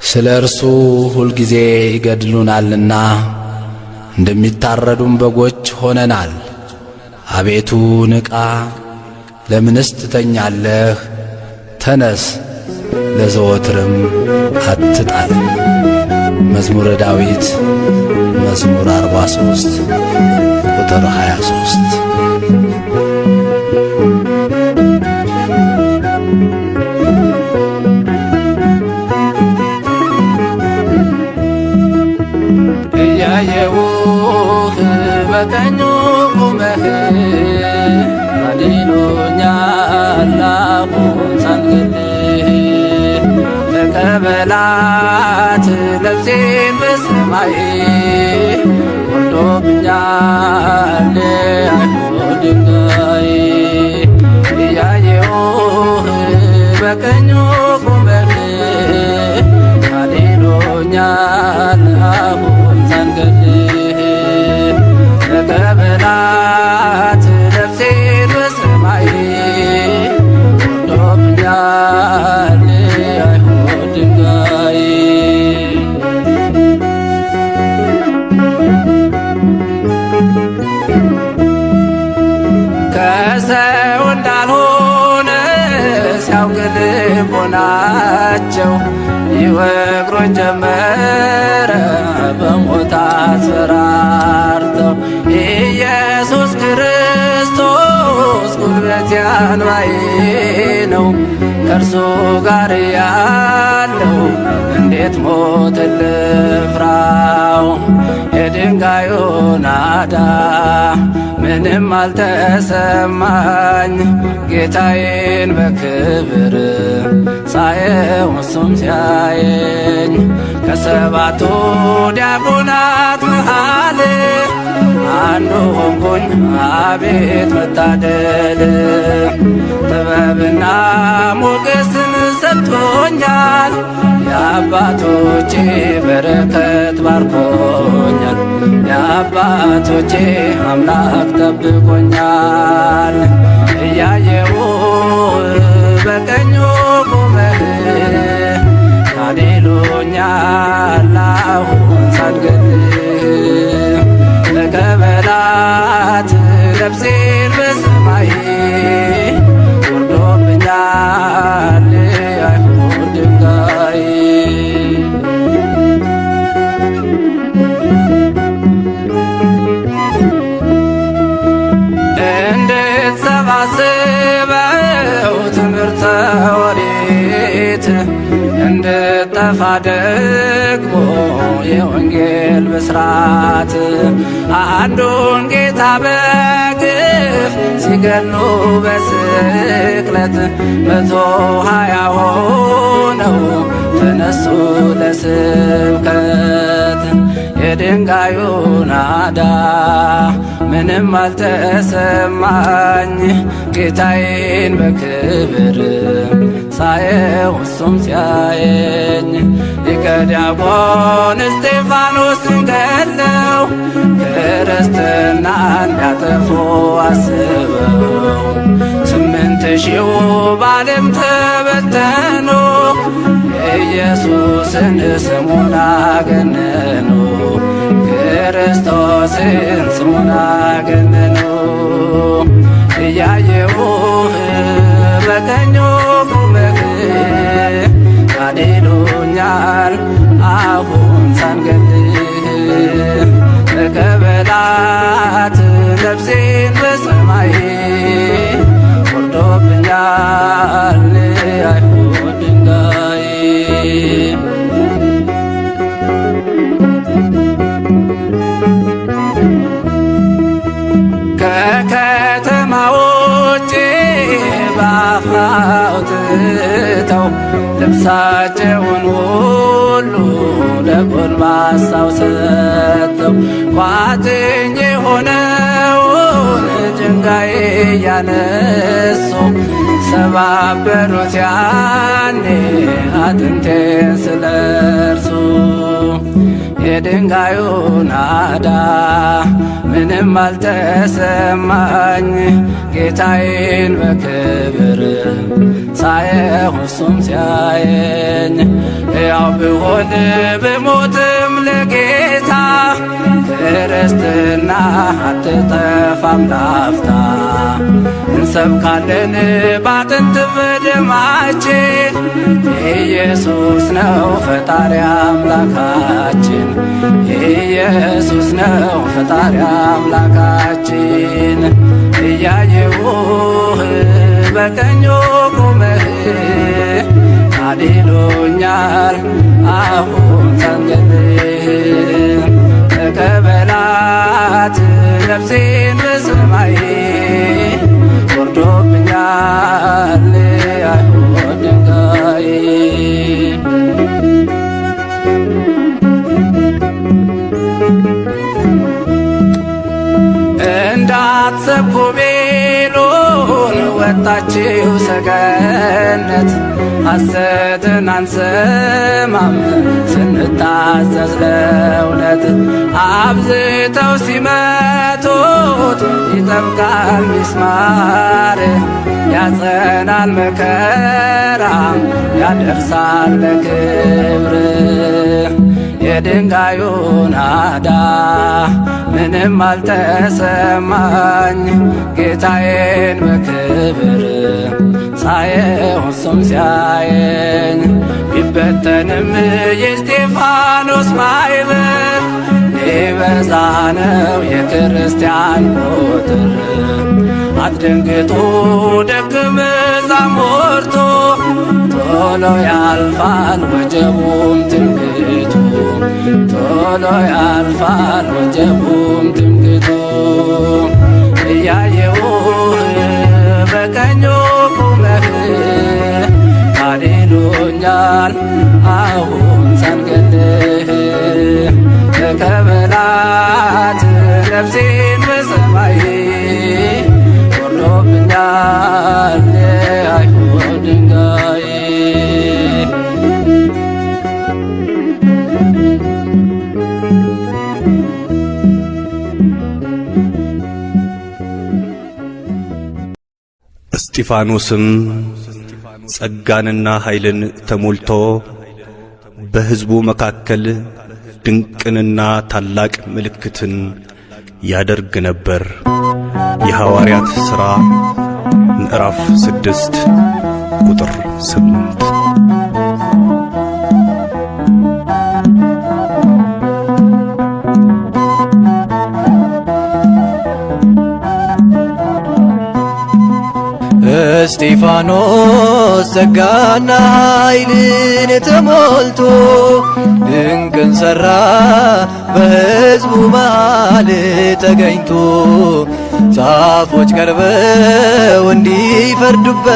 ስለ እርሱ ሁልጊዜ ይገድሉናልና እንደሚታረዱም በጎች ሆነናል። አቤቱ ንቃ፣ ለምንስ ትተኛለህ? ተነስ፣ ለዘወትርም አትጣል። መዝሙረ ዳዊት መዝሙር 43 ቁጥር 23። እያየሁህ በቀኙ ቆመህ አድኖኛል አሁን ሳልገልህ ለቀበላት ነፍሴን በሰማይ ወርዶብኛል አይሁድ ድንጋይ። እያየሁህ በቀኙ ቆመህ አድኖኛል አሁን ሳልገልህ ለቀበላት ነፍሴን በሰማይ ወርዶብኛል አይሁድ ድንጋይ። ከሰው እንዳልሆነ ሲያውቅ ልቦናቸው ይወግሮኝ ጀመረ በሞት አስፈራርተው። ኢየሱስ ክርስቶስ ጉልበቴ አንባዬ ነው፣ ከእርሱ ጋር ያለው እንዴት ሞት ልፍራው? የድንጋዩ ናዳ ምንም አልተሰማኝ፣ ጌታዬን በክብር ሳየው እሱም ሲያየኝ። ከሰባቱ ዲያቆናት መሃል አንዱ ሆንኩኝ፣ አቤት መታደል! ጥበብና ሞገስን ሰጥቶኛል፣ የአባቶቼ በረከት ባርኮኛል። የአባቶቼ አምላክ ጠብቆኛል። እያየሁ በቀኙ ቆመህ ታድኖኛል አሁን ሳልገልህ ለቀበላት ነፍሴን በሰማይ ወርዶብኛል አይሁድ ድንጋይ። እንድትሰባስበው ትምህርተ ኦሪት እንድጠፋ ደግሞ የወንጌል ብስራት አንዱን ጌታ በግፍ ሲገሉ በስቅለት 120 ሆነው ተነሱ ለስብከት። የድንጋዩ ናዳ ምንም አልተሰማኝ፣ ጌታዬን በክብር ሳየው እሱም ሲያየኝ። ሊቀ ዲያቆን እስጢፋኖስን ገድለው ክርስትናን ሊያጠፉ አስበው 8000 በዓለም ተበተኑ፣ ኢየሱስን ስሙን አገነኑ፣ ክርስቶስን ስሙን አገነኑ። እያየሁህ በቀኙ ቆመህ ታድኖኛል አሁን ሳልገልህ ለቀበላት ነፍሴን በሰማይ ወርዶብኛል አይሁድ ድንጋይ። ከከተማ ውጭ በአፍ አውጥተው ልብሳቸውን ሁሉ ለጎልማሳው ሰጥተው ቋጥኝ የሆነውን ድንጋይ እያነሱ ሰባበሩት ያኔ አጥንቴን ስለርሱ። የድንጋዩ ናዳ ምንም አልተሰማኝ ጌታዬን በክብር ሳየው እሱም ሲያየኝ ሕያው ብሆን ብሞትም ለጌታ ክርስትና አትጠፋም ላፍታ እንሰብካለን ባጥንት በደማችን ኢየሱስ ነው ፈጣሪ አምላካችን ኢየሱስ ነው ፈጣሪ አምላካችን እያየሁህ በቀኙ ቆመህ አድኖኛል አሁን ሳንገልህ ተቀበላት ነፍሴን በሰማይ ወርዶብኛል አይሁድ ድንጋይ እንዳትሰብኩ ቤሎን ወጣችው ሰገነት ሐሰትን አንሰማም ስንታዘዝ ለእውነት አብዝተው ሲመቱት ይጠብቃል ሚስማር ያጸናል መከራ ያደርሳል ለክብር የድንጋዩ ናዳ ምንም አልተሰማኝ ጌታዬን በክብር ሳየው እሱም ሲያየኝ ቢበተንም የእስጢፋኖስ ማዕበል ሊበዛ ነው የክርስቲያን ቁጥር አትደንግጡ ደቀ መዛሙርቱ ቶሎ ያልፋል ወጀቡም ትምክህቱ ቶሎ ያልፋል ወጀቡም ትምክህቱ እያየሁህ በቀኙ ቆመህ አድኖኛል አሁን ሳንገልህ ተቀበላት ነፍሴን በሰማይ ወርዶብኛል አይሁድ ድንጋይ እስጢፋኖስም ጸጋንና ኃይልን ተሞልቶ በሕዝቡ መካከል ድንቅንና ታላቅ ምልክትን ያደርግ ነበር። የሐዋርያት ሥራ ምዕራፍ 6 ቁጥር 8። እስጢፋኖስ ጸጋና ኃይልን ተሞልቶ ድንቅን ሠራ በሕዝቡ መሃል ተገኝቶ ጻፎች ቀርበው እንዲፈርዱበት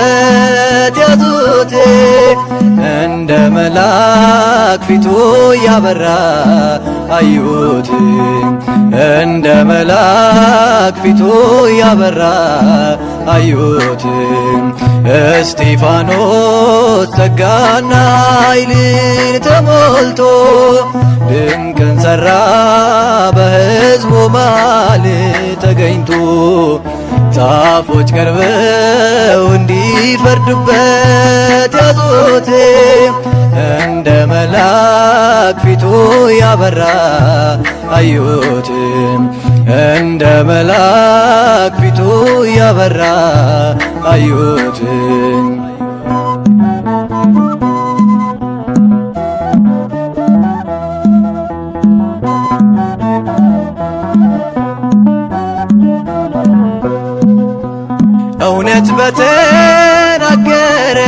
ያዙት እንደ መልአክ ፊቱ ያበራ አዩት እንደ መልአክ ፊቱ ያበራ አዩት እስጢፋኖስ ጸጋና ኃይልን ተሞልቶ ድንቅን ሠራ በሕዝቡ መሃል ተገኝቶ ጻፎች ቀርበው እንዲፈርዱበት ያዙት እንደ መልአክ ፊቱ ያበራ አዩት እንደ መልአክ ፊቱ ያበራ አዩት እውነት በተናገረ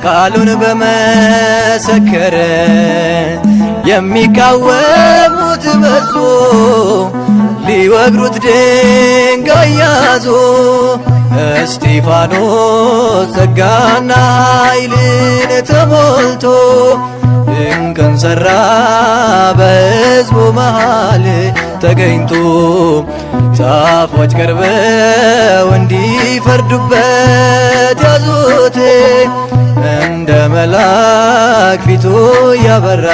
ቃሉን በመሰከረ የሚቃወሙት በዙ ሊወግሩት ድንጋይ ያዙ እስጢፋኖስ ጸጋና ኃይልን ተሞልቶ ድንቅን ሠራ በሕዝቡ መሃል ተገኝቶ ጻፎች ቀርበው እንዲፈርዱበት ያዙት። እንደ መልአክ ፊቱ ያበራ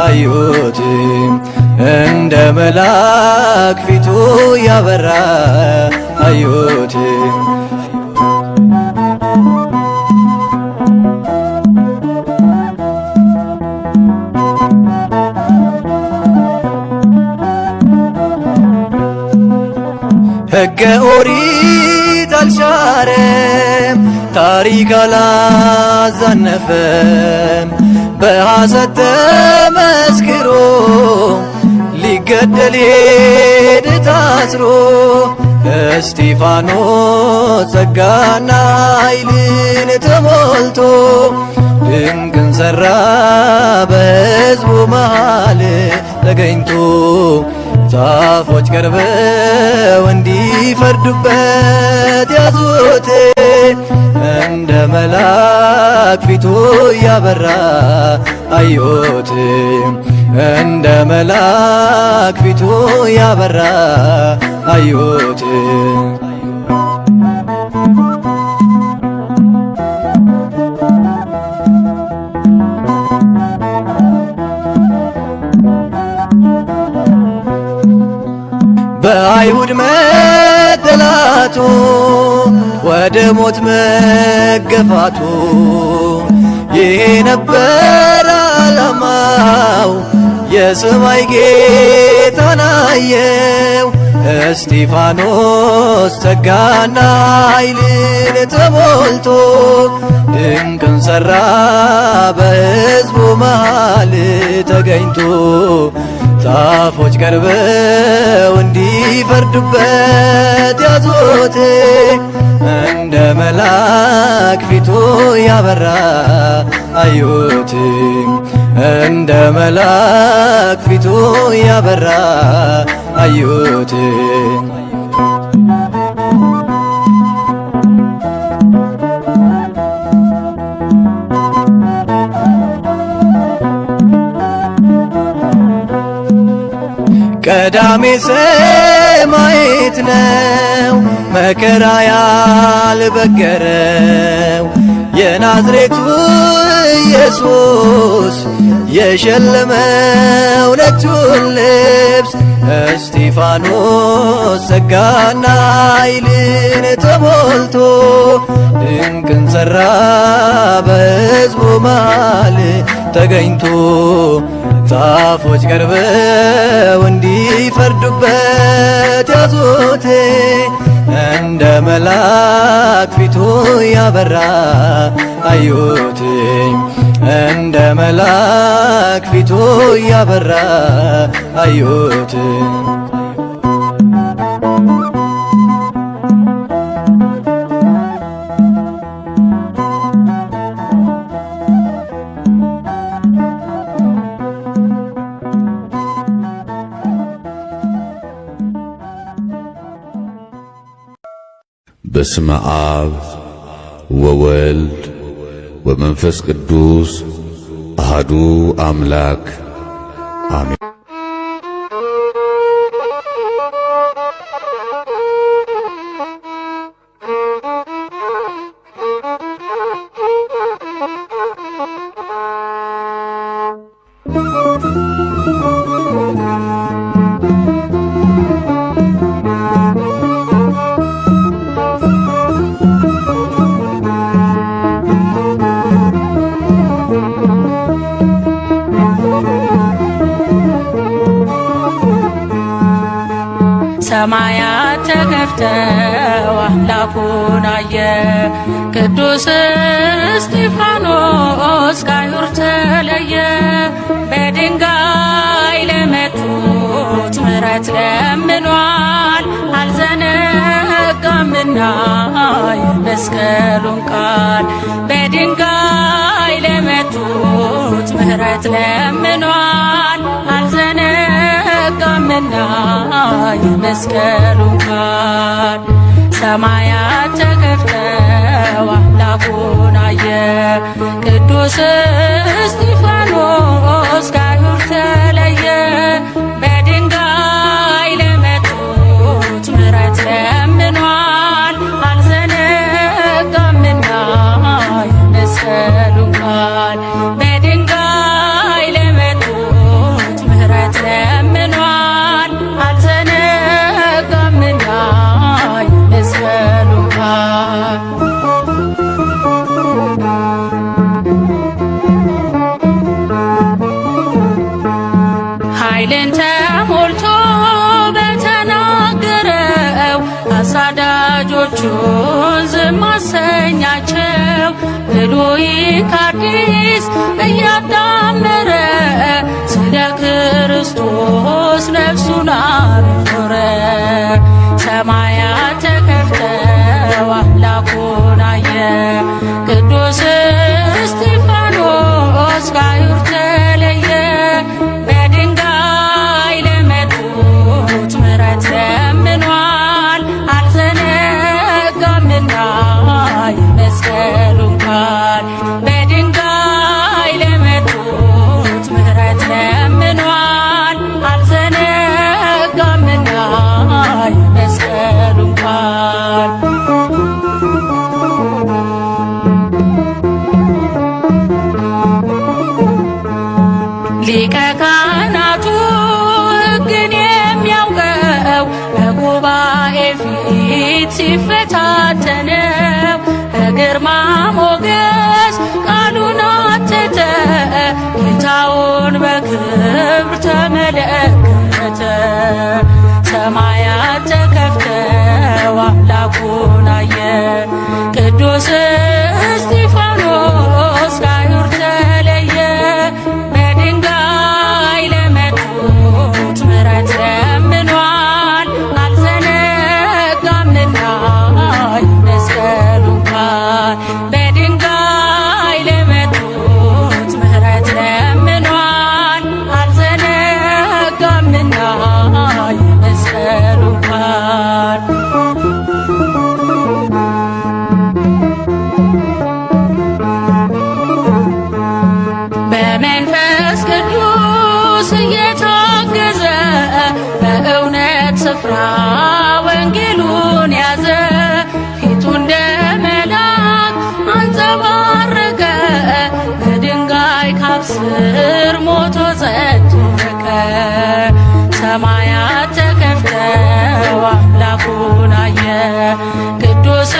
አዩት። እንደ መልአክ ፊቱ ያበራ አዩት። ሕገ ኦሪት አልሻረም፣ ታሪክ አላዛነፈም። በሐሰት ተመስክሮ ሊገደል ሄደ ታስሮ። እስጢፋኖስ ጸጋና ኃይልን ተሞልቶ ድንቅን ሠራ በሕዝቡ መሃል ተገኝቶ ጻፎች ቀርበው እንዲፈርዱበት ያዙት። እንደ መልአክ ፊቱ ያበራ አዩት። እንደ መልአክ ፊቱ ያበራ አዩት። በአይሁድ መጠላቱ ወደ ሞት መገፋቱ ይሄ ነበር ዓላማው። የሰማይ ጌታን አየው። እስጢፋኖስ ጸጋና ኃይልን ተሞልቶ ድንቅን ሠራ በሕዝቡ መሃል ተገኝቶ ጻፎች ቀርበው እንዲፈርዱበት ያዙት። እንደ መልአክ ፊቱ ያበራ አዩት። እንደ መልአክ ፊቱ ያበራ አዩት። ቀዳሜ ሰማዕት ነው መከራ ያልበገረው የናዝሬቱ ኢየሱስ የሸለመው ነጩን ልብስ። እስጢፋኖስ ጸጋና ኃይልን ተሞልቶ ድንቅን ሠራ በሕዝቡ መሃል ተገኝቶ ጻፎች ቀርበው እንዲፈርዱበት ያዙት። እንደ መልአክ ፊቱ ያበራ አዩት። እንደ መልአክ ፊቱ ያበራ አዩት። በስመ አብ ወወልድ ወመንፈስ ቅዱስ አሐዱ አምላክ አሜን። ሰማያት ተከፍተው አምላኩን አየ። ቅዱስ እስጢፋኖስ ከአይሁድ ተለየ። በድንጋይ ለመቱት ምሕረት ለምኗል። አልዘነጋምና የመስቀሉን ቃል። በድንጋይ ለመቱት ምሕረት ለምኗል። አልዘነጋምና የመስቀሉን ቃል። ሰማያት ተከፍተው አምላኩን አየ። ቅዱስ እስጢፋኖስ ከአይሁድ ተለየ። በድንጋይ ልጆቹን ዝም አሰኛቸው። ብሉይ ከአዲስ እያጣመረ ስለ ክርስቶስ ነፍሱን አኖረ። ሰማያት ተከፍተው አምላኩን አየ። ቅዱስ እስጢፋኖስ ከአይሁድ ተለየ። በድንጋይ ለመቱት ምሕረት ለምኗል። አልዘነጋምና የመስቀሉን ቃል። በድንጋይ ለመቱት ምሕረት ለምኗል። አልዘነጋምና የመስቀሉን ቃል። ሊቀ ካህናቱ ሕግን የሚያውቀው በጉባኤ ፊት ሲፈታተነው በግርማ ሞገስ ቃሉን አተተ። ጌታውን በክብር ተመለከተ። ሰማያት ተከፍተው አምላኩን አየ። ቅዱስ እስጢፋኖስ ከአይሁድ ተለየ። በድንጋይ ለመቱት ምሕረት ለምኗል። አልዘነጋምና የመስቀሉን ቃል። በድንጋይ ለመቱት ምሕረት ለምኗል። አልዘነጋምና የመስቀሉን ቃል። በመንፈስ ቅዱስ እየታገዘ በእውነት ስፍራ ወንጌሉን ያዘ። ፊቱ እንደ መልአክ አንጸባረቀ። በድንጋይ ካብ ስር ሞቶ ጸደቀ። ሰማያት ተከፍተው አምላኩን አየ። ቅዱስ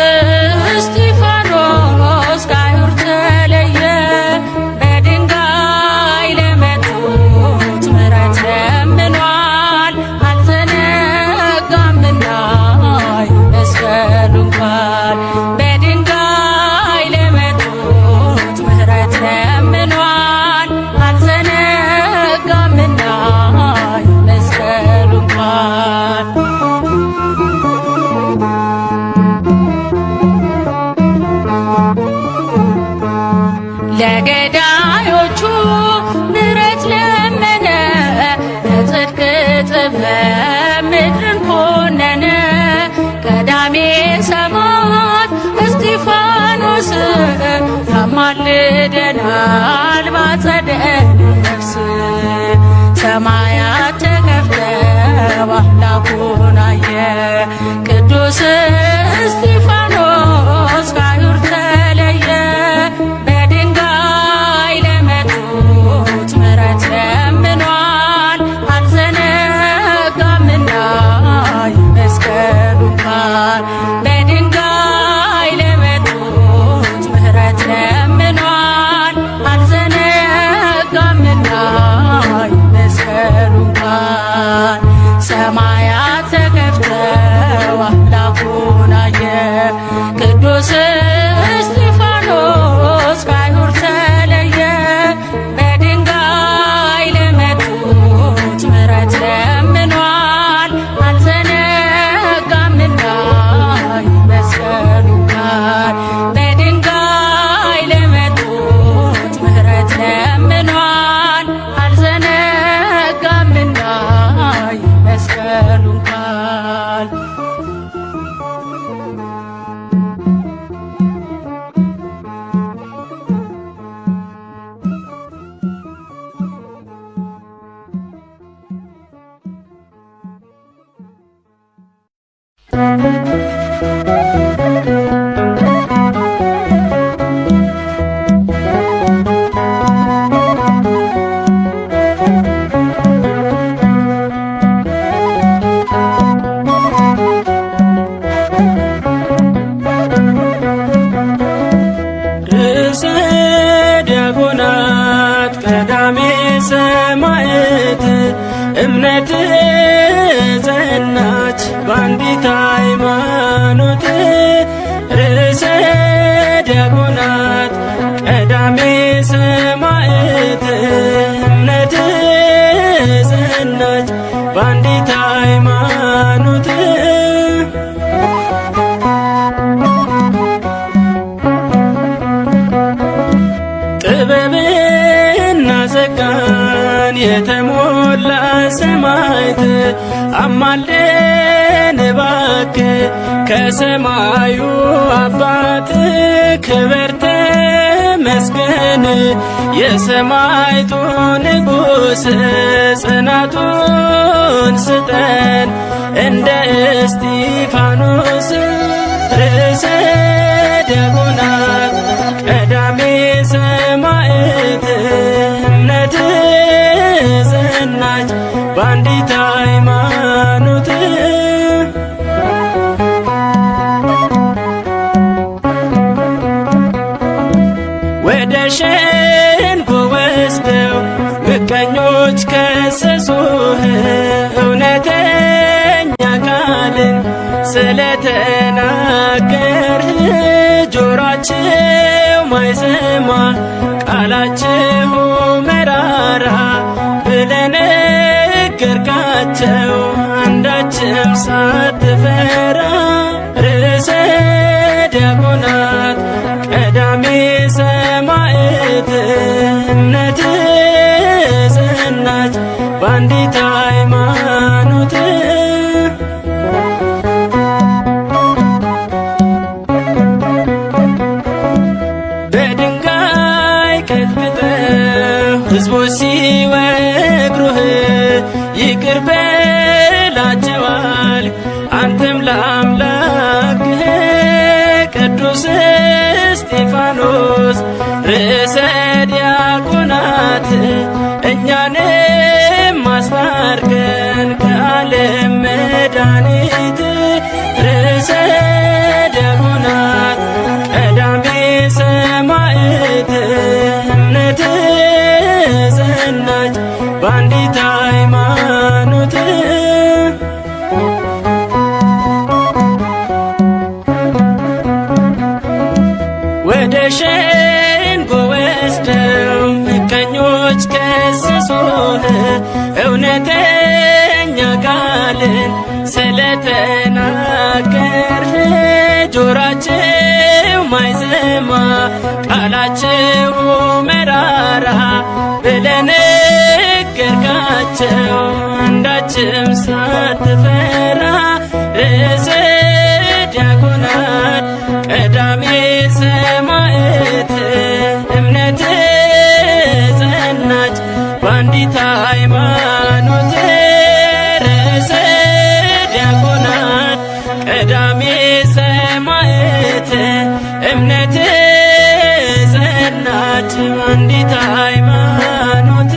እስጢፋኖስ ከአይሁድ ተለየ። በድንጋይ ለመቱት ምሕረት ለምኗል። አልዘነጋምና የመስቀሉን ቃል። በድንጋይ ለመቱት ምሕረት ለምኗል። አልዘነጋምና የመስቀሉን ቃል። ለገዳዮቹ ምሕረት ለመነ። በጽድቅ ጥበብ ምድርን ኮነነ። ቀዳሜ ሰማዕት እስጢፋኖስ ያማልደናል ባጸደ ነፍስ። ሰማያት ተከፍተው አምላኩን አየ። ቅዱስ እስጢፋኖስ ከአይሁድ ተለየ። በድንጋይ ለመቱት ምሕረት ለምኗል። አልዘነጋምና የመስቀሉን ቃል። በድንጋይ ለመቱት ምሕረት ለምኗል። አልዘነጋምና የመስቀሉን ቃል። ሰማያት ተከፍተው አምላኩን አየ። ቅዱስ እስጢፋኖስ ከአይሁድ ተለየ። በድንጋይ ለመቱት ምሕረት ለምኗል። አልዘነጋምና የመስቀሉን ቃል። በድንጋይ ለመቱት ምሕረት ለምኗል። አልዘነጋምና የመስቀሉን ቃል። ርዕሰ ዲያቆናት ቀዳሜ ሰማዕት እምነት ጸናች በአንዲት ሃይማኖት ጸጋን የተሞላ ሰማዕት አማልደን እባክህ ከሰማዩ አባት ክብር ተመስገን። የሰማዕቱ ንጉሥ ጽናቱን ስጠን እንደ እስጢፋኖስ ርዕሰ ዲያቆናት ቀዳሜ ሰማዕት እምነት ጸናች በአንዲት ሃይማኖት። ወደ ሸንጎ ወስደው ምቀኞች ከሰሱህ እውነተኛ ቃልን ስለተናገርህ ጆሮአቸው ማይሰማ ቃላቸው መራራ ብለህ ነገርካቸው አንዳችም ሳትፈራ። ርዕሰ ዲያቆናት ቀዳሜ ሰማዕት እምነት ጸናች በአንዲት ሃይማኖት። በድንጋይ ቀጥቅጠው ሕዝቦች ሲወግሩህ ይቅር በላቸዋል አንተም ለአምላክህ። ቅዱስ እስጢፋኖስ ርዕሰ ዲያቆናት እኛንም አስታርቀን ከዓለም መድኃኒት። ርዕሰ ዲያቆናት ቀዳሜ ሰማዕት እምነት ጸናች በአንዲት ሃይማኖት። ወደ ሸንጎ ወስደው ምቀኞች ከሰሱህ እውነተኛ ቃልን ስለተናገርህ ጆሮአቸው ማይሰማ ቃላቸው መራራ ብለህ ነገርካቸው አንዳችም ሳትፈራ። ርዕሰ ዲያቆናት ቀዳሜ ሰማዕት እምነት ጸናች በአንዲት ሃይማኖት። ርዕሰ ዲያቆናት ቀዳሜ ሰማዕት እምነት ጸናች በአንዲት ሃይማኖት።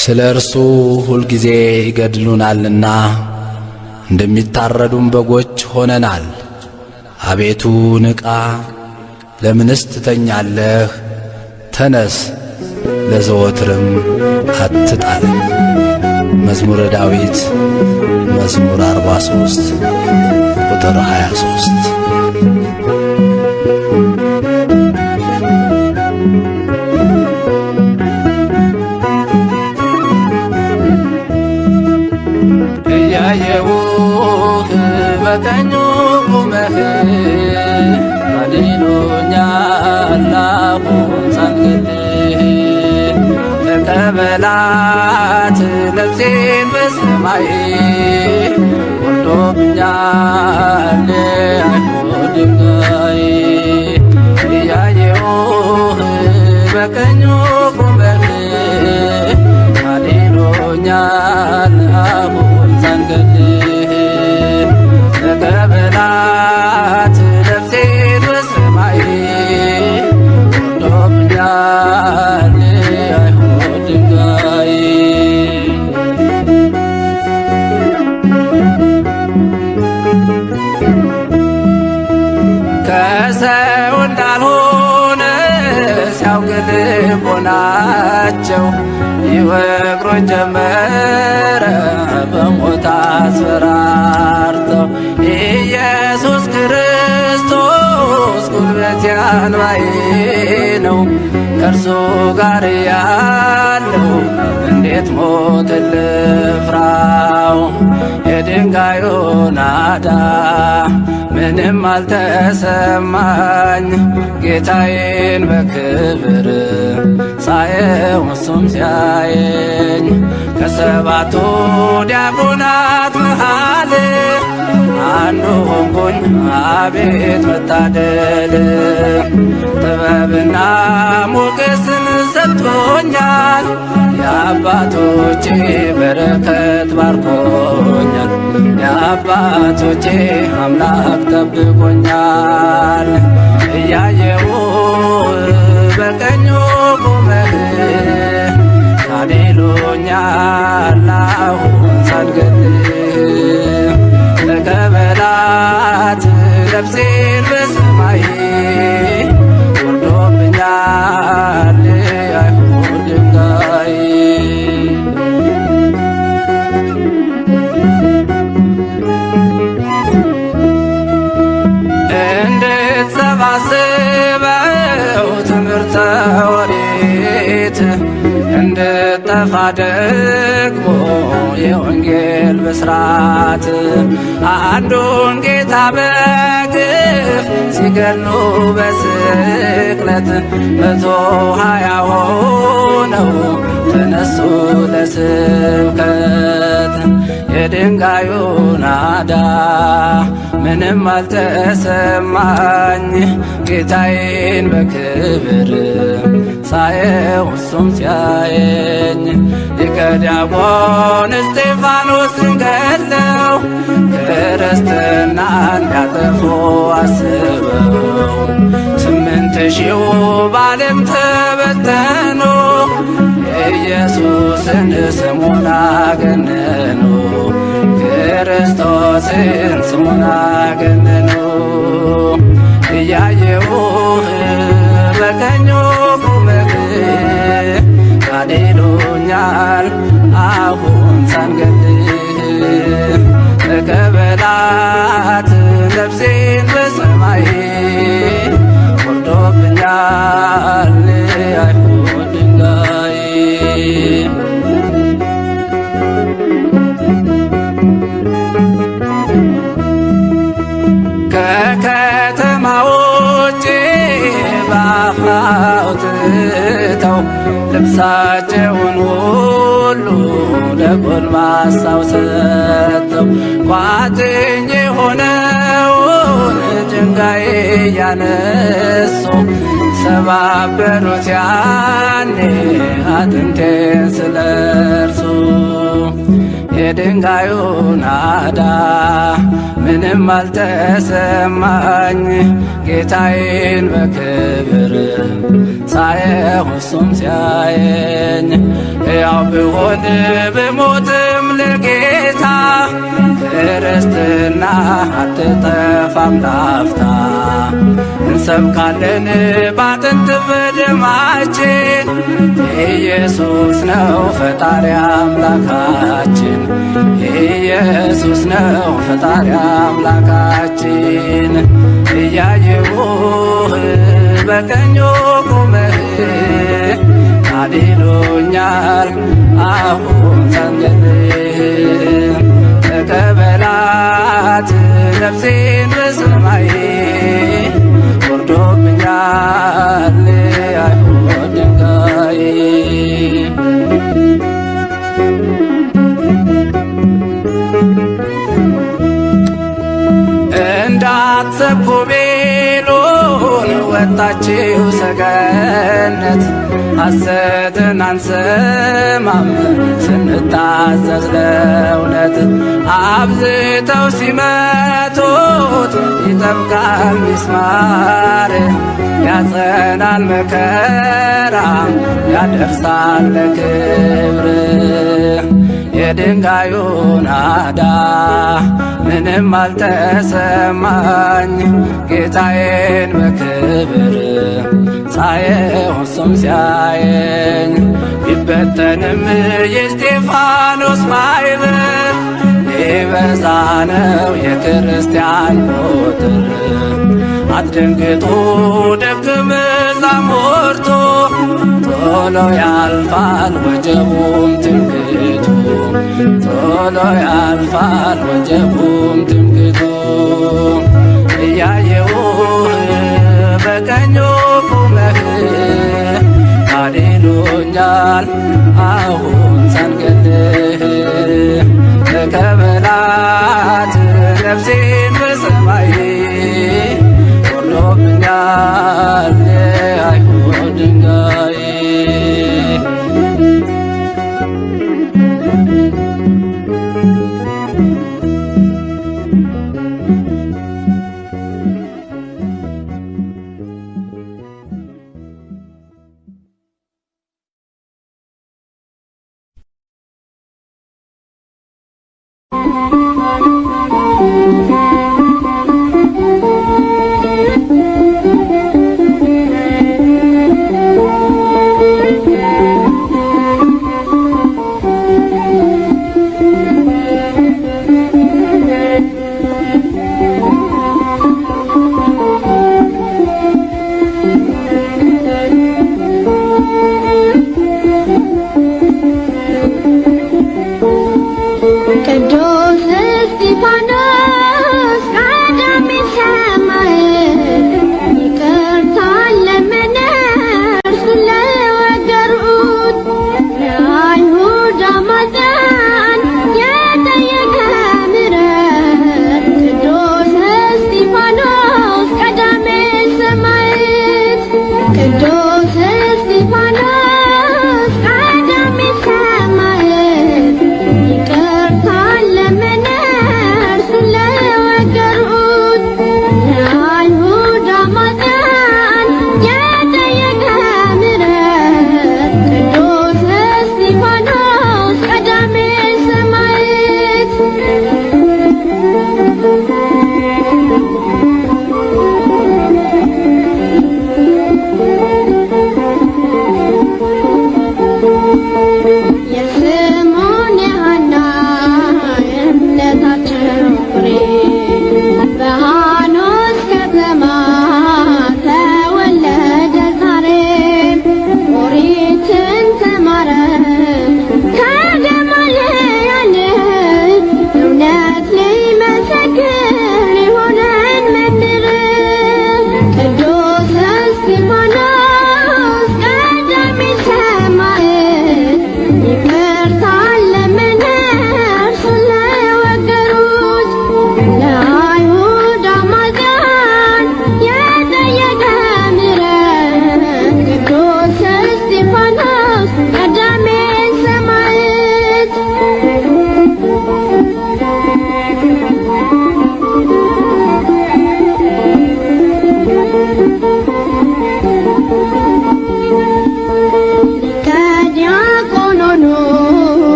ስለ እርሱ ሁልጊዜ ይገድሉናልና እንደሚታረዱም በጎች ሆነናል። አቤቱ ንቃ፣ ለምንስ ትተኛለህ? ተነስ፣ ለዘወትርም አትጣለን። መዝሙረ ዳዊት መዝሙር 43 ቁጥር 23። እያየሁህ በቀኙ ቁመህ አድኖኛል አሁን ሳልገልህ። ተቀበላት ነፍሴን በሰማይ ወርዶብኛል አይሁድ ድንጋይ። እያየሁህ በቀኙ ቁመህ አድኖኛል አሁን ሳልገልህ። ተቀበላት ነፍሴን በሰማይ ወርዶብኛል አይሁድ ድንጋይ። ከሰው እንዳልሆነ ሲያውቅ ልቦናቸው ይወግሮኝ ጀመረ በሞት አስፈራርተው። ኢየሱስ ክርስቶስ ጉልበት እንባዬ ነው ከእርሱ ጋር ያለው እንዴት ሞት ልፍራው? የድንጋዩ ናዳ ምንም አልተሰማኝ ጌታዬን በክብር ሳየው እሱም ሲያየኝ ከሰባቱ ዲያቆናት መሃል አንዱ ሆንኩኝ አቤት መታደል ጥበብና ሞገስን ሰጥቶኛል የአባቶቼ በረከት ባርኮኛል የአባቶቼ አምላክ ጠብቆኛል እያየው በቀኙ ቆመህ ታዲሉኛል አሁን ሳልገድል ተቀበላት ነፍሴን በሰማይ ወርዶብኛል አይሁድ ድንጋይ እንድትሰባስበው ትምህርተ ኦሪት እንድጠፋ ደግሞ የወንጌል ብስራት አንዱን ጌታ በግፍ ሲገሉ በስቅለት 120 ሆነው ተነሱ ለስብከት የድንጋዩ ናዳ ምንም አልተሰማኝ ጌታዬን በክብር ሳየው እሱም ሲያየኝ ሊቀ ዲያቆን እስጢፋኖስን ገድለው ክርስትና እንዲያጠፉ አስበው 8000 በዓለም ተበተኑ ኢየሱስን ስሙን አገነኑ ክርስቶስን ስሙን አገነኑ እያየውህ በቀኙ ቁመህ ታዲሉኛል አሁን ሳንገድል ተቀበላት ነፍሴን በሰማይ ወርዶብኛል አይሁድ ድንጋይ ከከተማ ውጭ በአፍራው ትተው ልብሳቸውን ሁሉ ለጎልማሳው ሰጥተው ቋጥኝ የሆነውን ድንጋይ እያነሱ ሰባበሩት ያኔ አጥንቴን ስለርሱ የድንጋዩ ናዳ ምንም አልተሰማኝ ጌታዬን በክብር ሳየው እሱም ሲያየኝ ያው ብሆን ብሞትም ለጌታ ክርስትና አትጠፋም ላፍታ እንሰብካለን ባጥንት በደማችን ኢየሱስ ነው ፈጣሪ አምላካችን ኢየሱስ ነው ፈጣሪ አምላካችን እያየውህ በቀኙ ቁመህ ታዲሉኛል አሁን ሳንገድል ተቀበላት ነፍሴን በሰማይ ወርዶብኛል አይሁድ ድንጋይ እንዳትሰብኩ ቤሎን ወጣችው ሰገነት ሐሰትን አንሰማም ስንታዘዝ ለእውነት አብዝተው ሲመቱት ይጠብቃል ሚስማር ያጸናል መከራ ያደርሳል ለክብር የድንጋዩ ናዳ ምንም አልተሰማኝ ጌታዬን በክብር ሳየው እሱም ሲያየኝ ቢበተንም የእስጢፋኖስ ማኅበር ሊበዛ ነው የክርስቲያን ቁጥር አትደንግጡ ደቀ መዛሙርቱ ቶሎ ያልፋል ወጀቡም ትምክህቱ ቶሎ ያልፋል ወጀቡም ትምክህቱ እያየሁህ በቀኙ ቁመህ ካድሉኛል አሁን ሳንገልህ ተቀበላት ነፍሴን በሰማይ ወርዶብኛል የአይሁድ ድንጋይ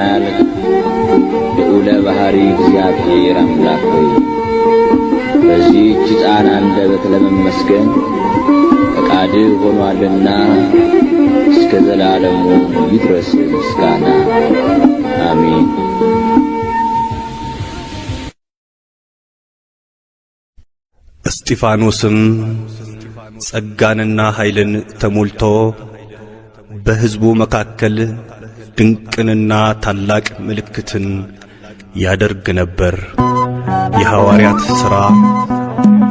የማያልቅ ልዑለ ባሕሪ እግዚአብሔር አምላክ ሆይ በዚህች ሕፃን አንደበት ለመመስገን ፈቃድህ ሆኗልና እስከ ዘላለሙ ይድረስ ምስጋና አሜን። እስጢፋኖስም ጸጋንና ኃይልን ተሞልቶ በሕዝቡ መካከል ድንቅንና ታላቅ ምልክትን ያደርግ ነበር። የሐዋርያት ሥራ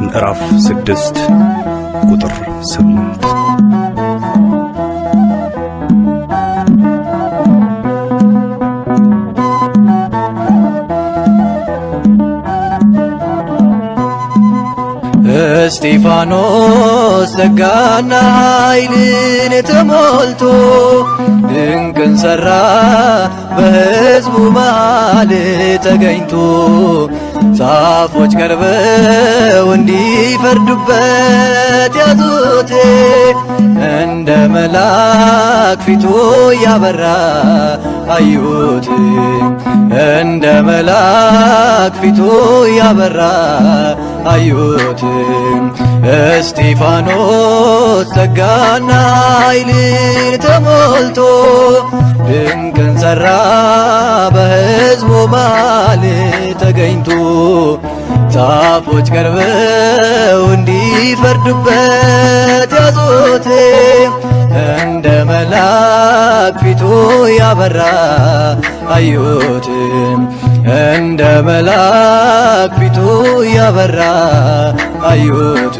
ምዕራፍ 6 ቁጥር 8። እስጢፋኖስ ጸጋና ኃይልን ተሞልቶ ድንቅን ሠራ በሕዝቡ መሃል ተገኝቶ ጻፎች ቀርበው እንዲፈርዱበት ያዙት እንደ መልአክ ፊቱ ያበራ አዩት እንደ መልአክ ፊቱ ያበራ አዩት። እስጢፋኖስ ጸጋና ኃይልን ተሞልቶ ድንቅን ሠራ በሕዝቡ መሃል ተገኝቶ ጻፎች ቀርበው እንዲፈርዱበት ያዙት እንደ መልአክ ፊቱ ያበራ አዩት እንደ መልአክ ፊቱ ያበራ አዩት።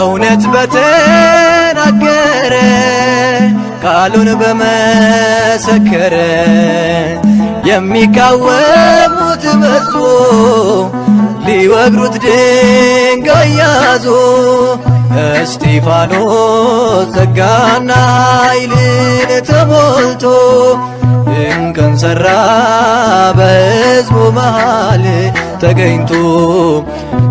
እውነት በተናገረ ቃሉን በመሰከረ የሚቃወሙት በዙ ሊወግሩት ድንጋይ ያዙ። እስጢፋኖስ ጸጋና ኃይልን ተሞልቶ ድንቅን ሠራ በሕዝቡ መሃል ተገኝቶ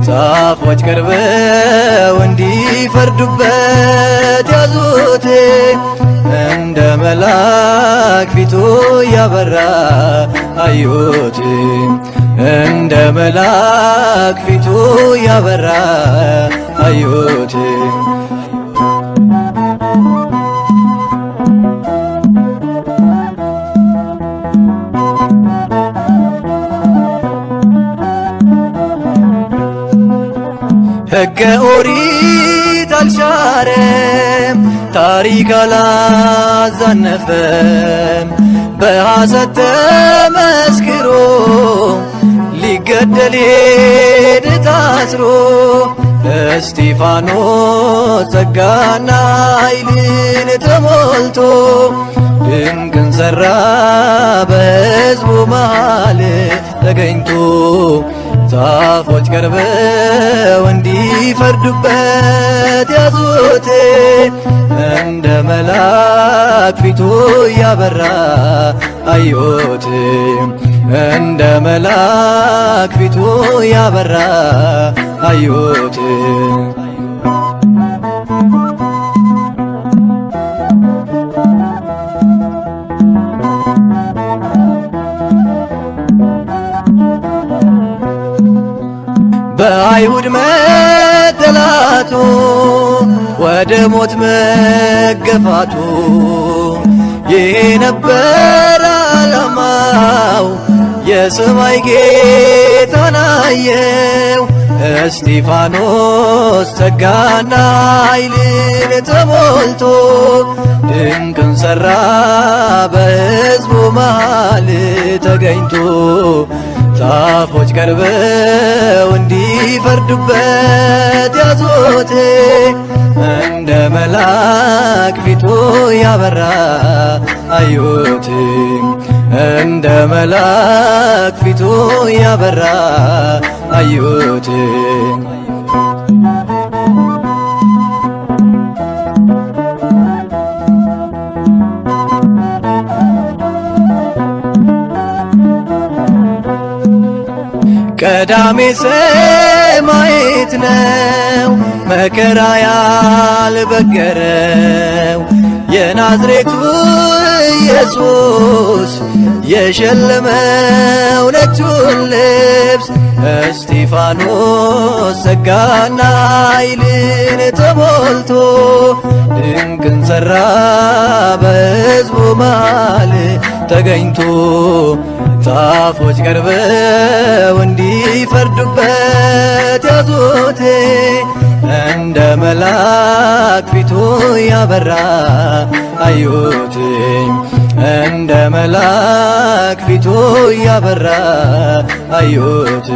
ጻፎች ቀርበው እንዲፈርዱበት ያዙት እንደ መልአክ ፊቱ ያበራ አዩት እንደ መልአክ ፊቱ ያበራ አዩት። ሕገ ኦሪት አልሻረም ታሪክ አላዛነፈም በሐሰት ተመስክሮ ሊገደል ሄደ ታስሮ። እስጢፋኖስ ጸጋና ኃይልን ተሞልቶ ድንቅን ሠራ በሕዝቡ መሃል ተገኝቶ ጻፎች ቀርበው እንዲፈርዱበት ያዙት እንደ መልአክ ፊቱ ያበራ አዩት እንደ መልአክ ፊቱ ያበራ አዩት። በአይሁድ መጠላቱ ወደ ሞት መገፋቱ ይህ ነበር ዓላማው የሰማይ ጌታን አየው። እስጢፋኖስ ጸጋና ኃይልን ተሞልቶ ድንቅን ሠራ በሕዝቡ መሃል ተገኝቶ ጻፎች ቀርበው እንዲፈርዱበት ያዙት እንደ መልአክ ፊቱ ያበራ አዩት እንደ መልአክ ፊቱ ያበራ አዩት። ቀዳሜ ሰማዕት ነው መከራ ያልበገረው የናዝሬቱ ኢየሱስ የሸለመው ነጩን ልብስ እስጢፋኖስ ጸጋና ኃይልን ተሞልቶ ድንቅን ሠራ በሕዝቡ መሃል ተገኝቶ ጻፎች ቀርበው እንዲፈርዱበት ያዙት እንደ መልአክ ፊቱ ያበራ አዩት እንደ መልአክ ፊቱ ያበራ አዩት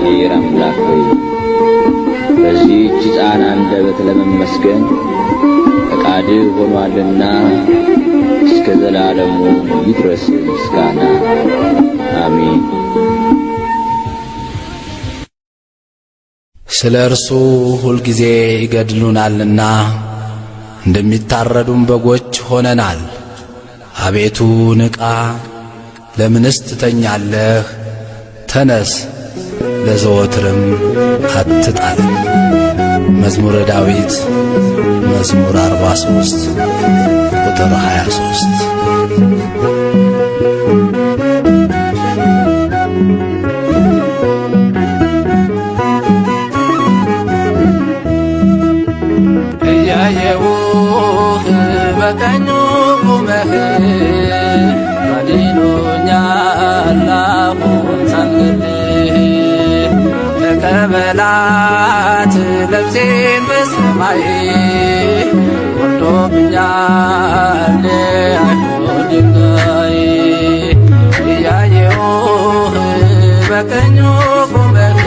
እግዚአብሔር አምላክ ሆይ በዚህች ሕፃን አንደበት ለመመስገን ፈቃድህ ሆኗልና እስከ ዘላለሙ ይድረስ ምስጋና አሜን። ስለ እርሱ ሁልጊዜ ይገድሉናልና እንደሚታረዱም በጎች ሆነናል። አቤቱ ንቃ፣ ለምንስ ትተኛለህ? ተነስ፣ ለዘወትርም አትጣለን። መዝሙረ ዳዊት መዝሙር 43 ቁጥር 23። እያየሁህ በቀኙ ቁመህ አድኖኛል አሁን ሳልገልህ ተቀበላት ነፍሴን በሰማይ ወርዶብኛል አይሁድ ድንጋይ እያየሁህ በቀኙ ቁመህ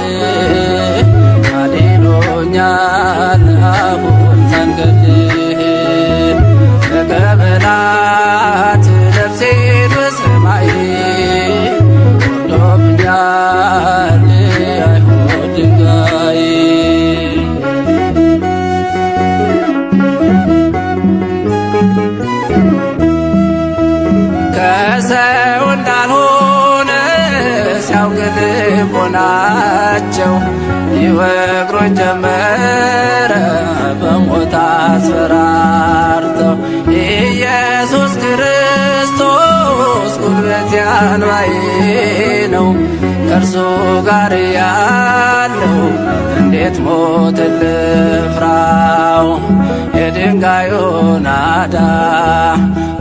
አድኖኛል አሁን ሳልገልህ ተቀበላት ነፍሴን በሰማይ ወርዶብኛል አይሁድ ድንጋይ ከሰው እንዳልሆነ ሲያውቅ ልቦናቸው ይወግሮኝ ጀመረ በሞት አስፈራርተው ኢየሱስ ክርስቶስ ጉልበቴ አንባዬ ነው ከእርሱ ጋር ያለው እንዴት ሞት ልፍራው የድንጋዩ ናዳ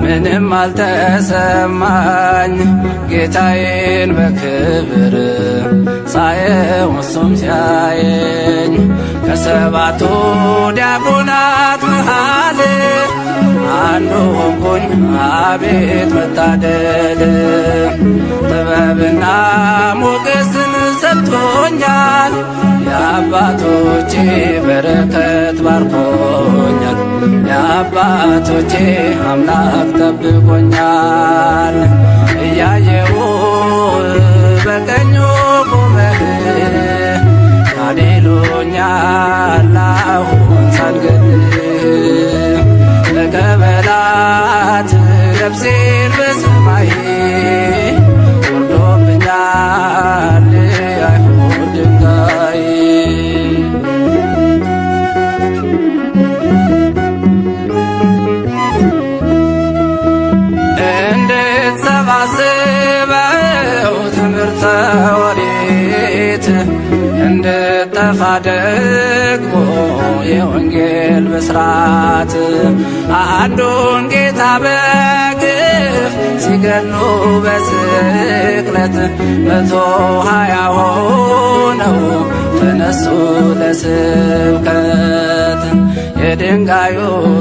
ምንም አልተሰማኝ ጌታዬን በክብር ሳየው እሱም ሲያየኝ ከሰባቱ ዲያቆናት መሃል አንዱ ሆንኩኝ አቤት መታደል ጥበብና ሞገስን ሰጥቶኛል የአባቶቼ በረከት ባርኮኛል የአባቶቼ አምላክ ጠብቆኛል እያየው በቀኙ ቆመህ አድኖኛል አሁን ሳልገልህ ተቀበላት ነፍሴን በሰማይ ወርዶብኛል አይሁድ ድንጋይ እንድትሰባስበው ትምህርተ ኦሪት እንድጠፋ ደግሞ የወንጌል ብስራት አንዱን ጌታ በግፍ ሲገሉ በስቅለት 120 ሆነው ተነሱ ለስብከት የድንጋዩ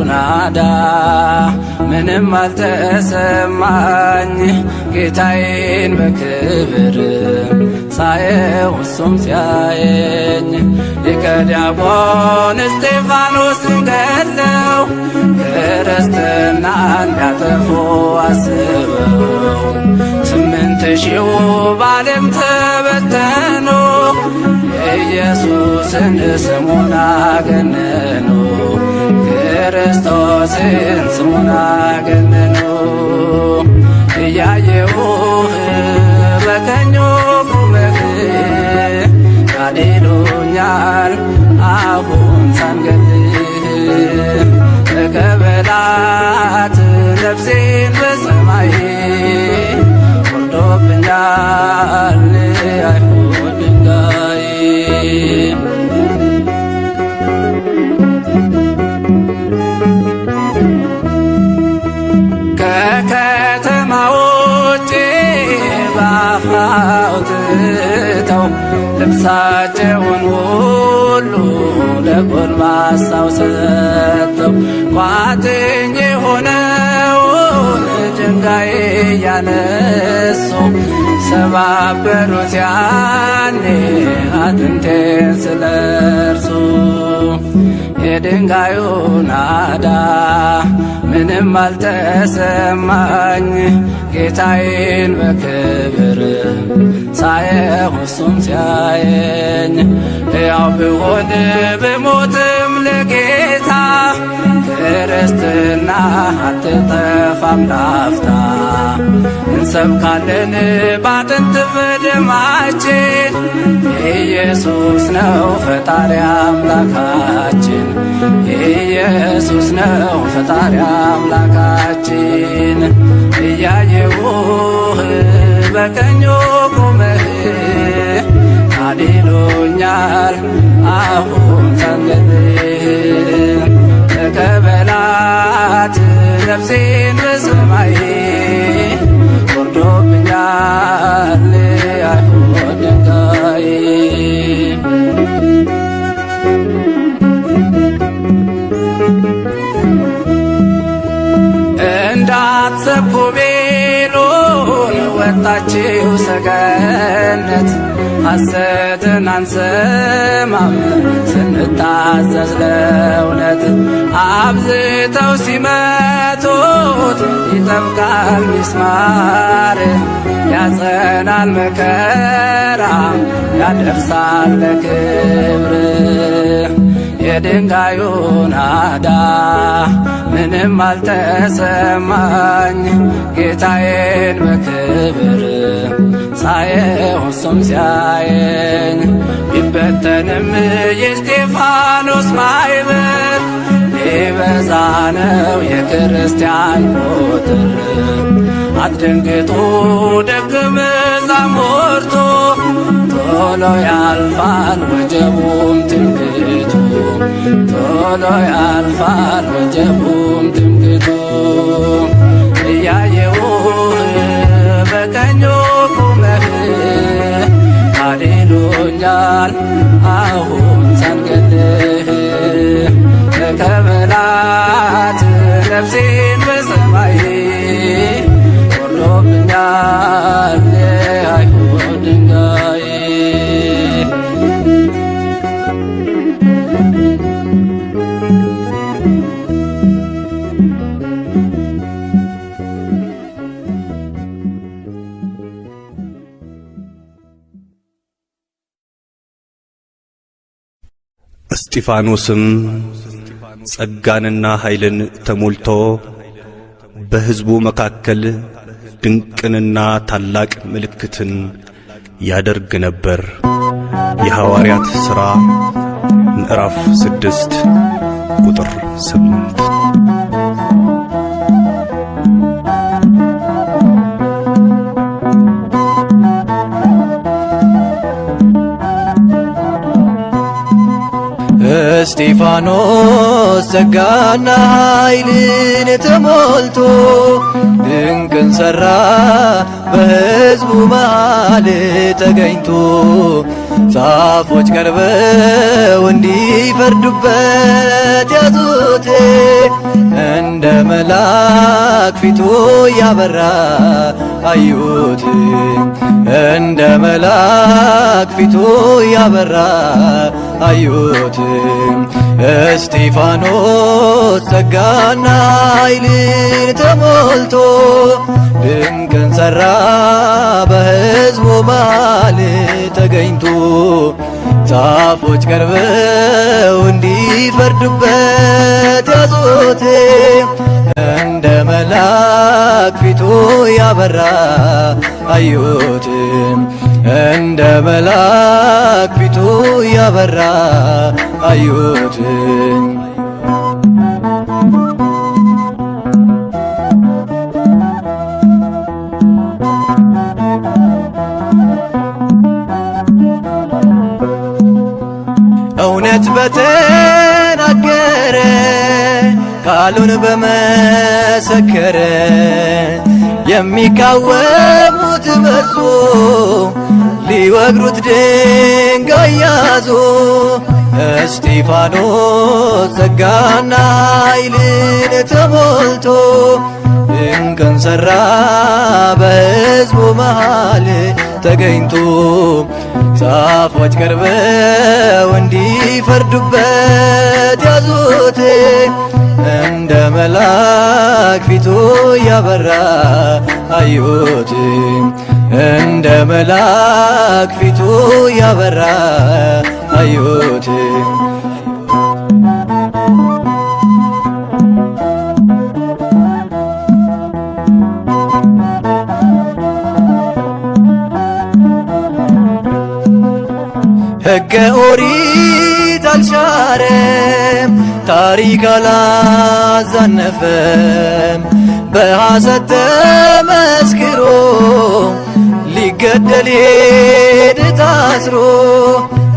ናዳ ምንም አልተሰማኝ ጌታዬን በክብር ሳየው እሱም ሲያየኝ ሊቀ ዲያቆን እስጢፋኖስን ገለው ክርስትና እንዲያጠፉ አስበው 8000 በዓለም ተበተኑ የኢየሱስን ስሙን አገነኑ ክርስቶስን ስሙን አገነኑ እያየሁህ በቀኙ ቁመህ አድኖኛል አሁን ሳልገልህ ተቀበላት ነፍሴን በሰማይ ወርዶብኛል አይሁድ ድንጋይ ከከተማ ውጭ በአፍ አውጥተው ልብሳቸውን ሁሉ ለጎልማሳው ሰጥተው ቋጥኝ የሆነውን ድንጋይ ያነሱ ሰባበሩት ያኔ አጥንቴን ስለርሱ የድንጋዩ ናዳ ምንም አልተሰማኝ ጌታዬን በክብር ሳየው እሱም ሲያየኝ ሕያው ብሆን ብሞትም ለጌታ ክርስትና አትጠፋም ላፍታ እንሰብካለን ባጥንት በደማችን ኢየሱስ ነው ፈጣሪ አምላካችን ኢየሱስ ነው ፈጣሪ አምላካችን እያየሁህ በቀኙ ቆመህ አድኖኛል አሁን ሳንገልህ ተቀበላት ነፍሴን በሰማይ ወርዶብኛል አይሁድ ድንጋይ እንዳትሰብኩ ቤሎን ወጣችው ሰገነት ሐሰትን አንሰማም ስንታዘዝ ለእውነት አብዝተው ሲመቱት ይጠብቃል ሚስማር ያጸናል መከራ ያደርሳል ለክብር የድንጋዩ ናዳ ምንም አልተሰማኝ ጌታዬን በክብር ሳየው እሱም ሲያየኝ ቢበተንም የእስጢፋኖስ ማዕበል ሊበዛ ነው የክርስቲያን ቁጥር አትደንግጡ ደቀ መዛሙርቱ ቶሎ ያልፋል ወጀቡም ትምክህቱ ቶሎ ያልፋል ወጀቡም ትምክህቱ እያየሁህ በቀኙ ቆመህ አድኖኛል አሁን ሳንገልህ ተቀበላት ነፍሴን በሰማይ ወርዶብኛል አይሁድ ድንጋይ እስጢፋኖስም ጸጋንና ኃይልን ተሞልቶ በሕዝቡ መካከል ድንቅንና ታላቅ ምልክትን ያደርግ ነበር። የሐዋርያት ሥራ ምዕራፍ 6 ቁጥር 8። እስጢፋኖስ ጸጋና ኃይልን ተሞልቶ ድንቅን ሠራ በሕዝቡ መሃል ተገኝቶ ጻፎች ቀርበው እንዲፈርዱበት ያዙት እንደ መልአክ ፊቱ ያበራ አዩት እንደ መልአክ ፊቱ ያበራ አዩት እስጢፋኖስ ጸጋና ኃይልን ተሞልቶ ድንቅን ሠራ በሕዝቡ መሃል ተገኝቶ ጻፎች ቀርበው እንዲፈርዱበት ያዙት እንደ መልአክ ፊቱ ያበራ አዩት እንደ መልአክ ፊቱ ያበራ አዩት እውነት በተናገረ ቃሉን በመሰከረ የሚቃወሙት በዙ ሊወግሩት ድንጋይ ያዙ እስጢፋኖስ ጸጋና ኃይልን ተሞልቶ ድንቅን ሠራ በሕዝቡ መሃል ተገኝቶ ጻፎች ቀርበው እንዲፈርዱበት ያዙት እንደ መልአክ ፊቱ ያበራ አዩት እንደ መልአክ ፊቱ ያበራ አዩት ሕገ ኦሪት አልሻረም ታሪክ አላዛነፈም በሐሰት ተመስክሮ ሊገደል ሄደ ታስሮ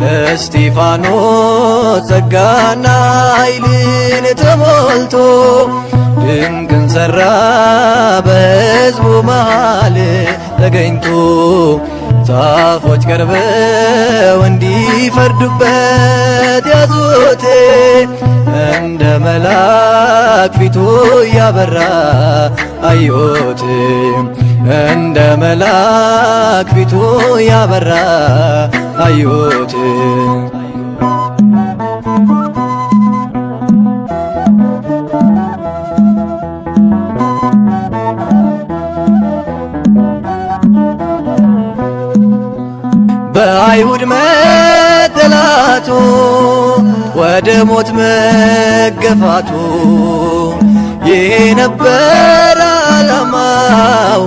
እስጢፋኖስ ጸጋና ኃይልን ተሞልቶ ድንቅን ሠራ በሕዝቡ መሃል ተገኝቶ ጻፎች ቀርበው እንዲፈርዱበት ያዙት እንደ መልአክ ፊቱ ያበራ አዩት እንደ መልአክ ፊቱ ያበራ አዩት በአይሁድ መጠላቱ ወደ ሞት መገፋቱ ይሄ ነበር ዓላማው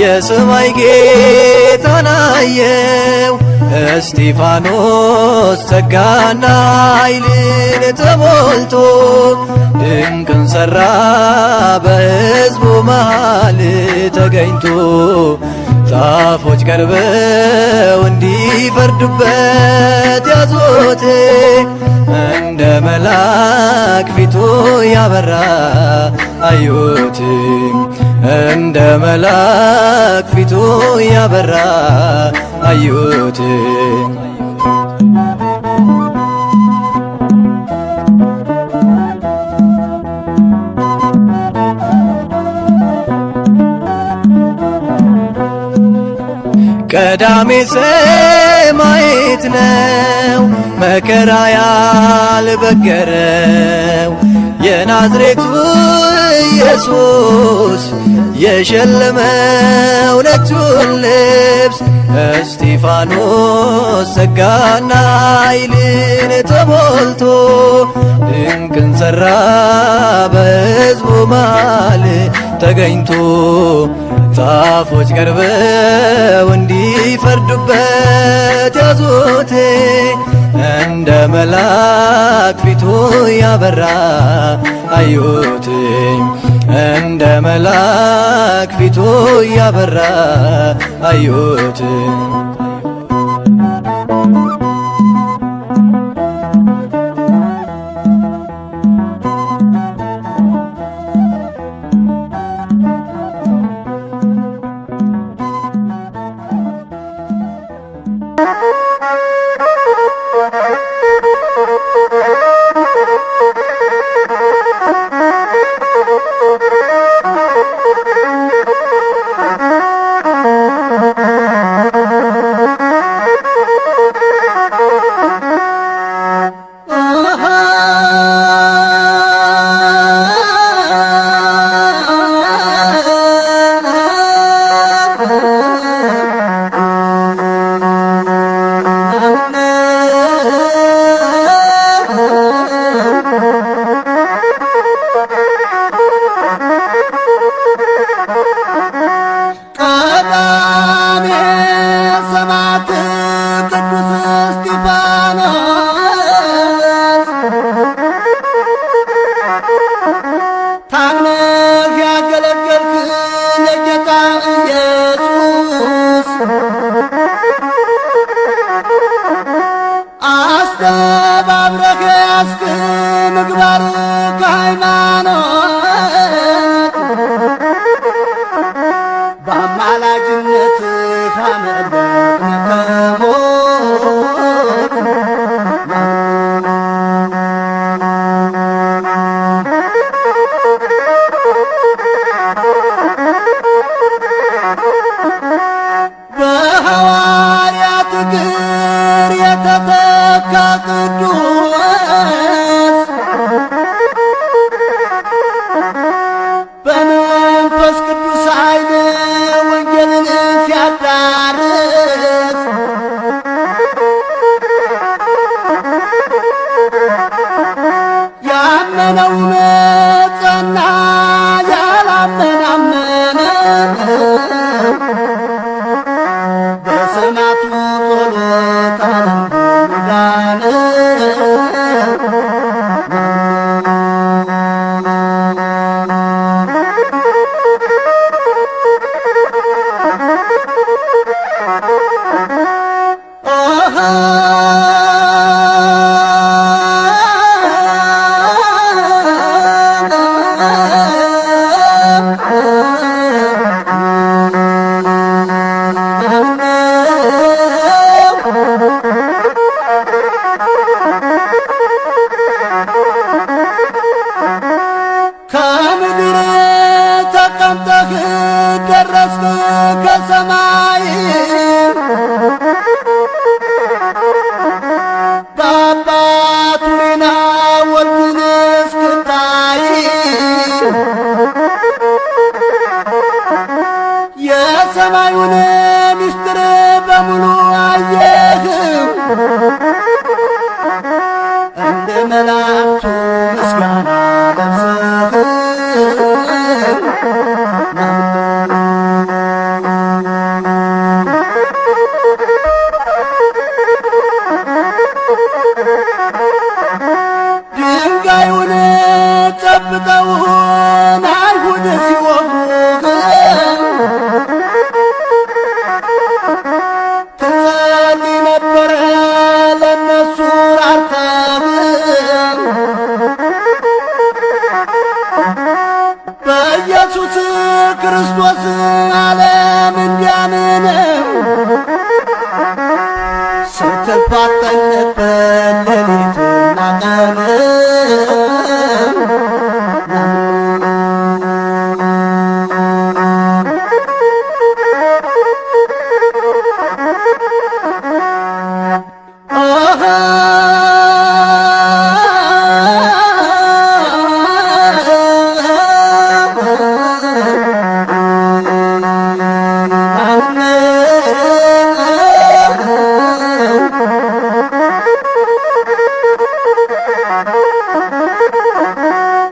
የሰማይ ጌታን አየው እስጢፋኖስ ጸጋና ኃይልን ተሞልቶ ድንቅን ሠራ በሕዝቡ መሃል ተገኝቶ ጻፎች ቀርበው እንዲፈርዱበት ያዙት እንደ መልአክ ፊቱ ያበራ አዩት እንደ መልአክ ፊቱ ያበራ አዩት ቀዳሜ ሰማዕት ነው መከራ ያልበገረው የናዝሬቱ ኢየሱስ የሸለመው ነጩን ልብስ እስጢፋኖስ ጸጋና ኃይልን ተሞልቶ ድንቅን ሠራ በሕዝቡ መሃል ተገኝቶ ጻፎች ቀርበው እንዲፈርዱበት ያዙት እንደ መልአክ ፊቱ ያበራ አዩት እንደ መልአክ ፊቱ ያበራ አዩት ከምድር ተቀምጠህ ደረስክ ከሰማይ በአባቱ ሪና ወልድን እስክታይ የሰማዩን ምስጢር በሙሉ አየህ እንደ መላእክቱ ምስጋና ድንጋዩን ጨብጠውን አይሁድ ሲወጉህ ትጸልይ ነበረ ለነሱ ራርተህ በኢየሱስ ክርስቶስ ዓለም እንዲያምን ስትፋጠን ነበር ሌሊትና ቀን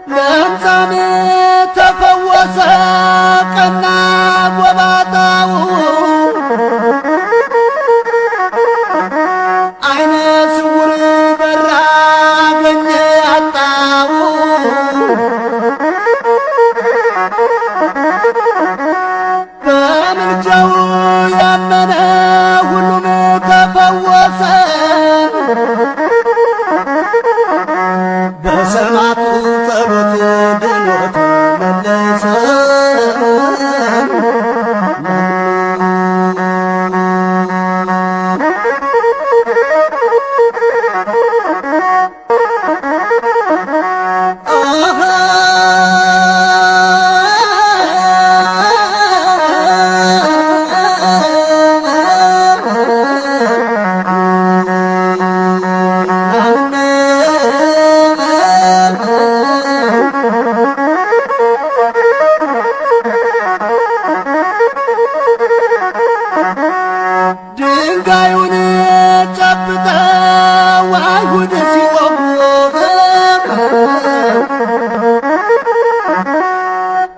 ለምጻም ተፈወሰ ቀና ጎባጣው አይነ ስውር በራ አገኘ አጣው በምልጃው ያመነ ሁሉም ተፈወሰ በሰማዕቱ ጸሎት ድኖ ተመለሰ ድንጋዩን ጨብጠው አይሁድ ሲወጉህ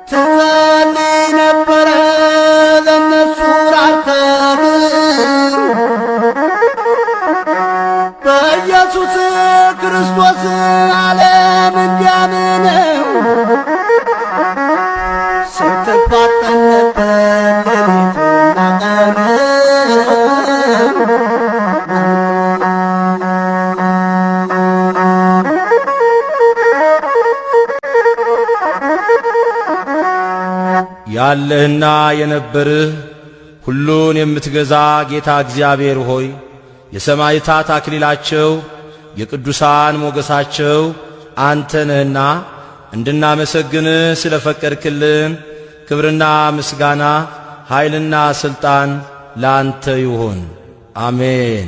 ትጸልይ ነበረ ለነሱ ራርተህ በኢየሱስ ክርስቶስ ዓለም እንዲያምን ስትፋጠን ነበር ሌሊትና ቀን ያለህና የነበርህ ሁሉን የምትገዛ ጌታ እግዚአብሔር ሆይ የሰማዕታት አክሊላቸው የቅዱሳን ሞገሳቸው አንተ ነህና እንድናመሰግንህ ስለ ፈቀድክልን ክብርና ምስጋና ኃይልና ሥልጣን ላንተ ይሁን። አሜን።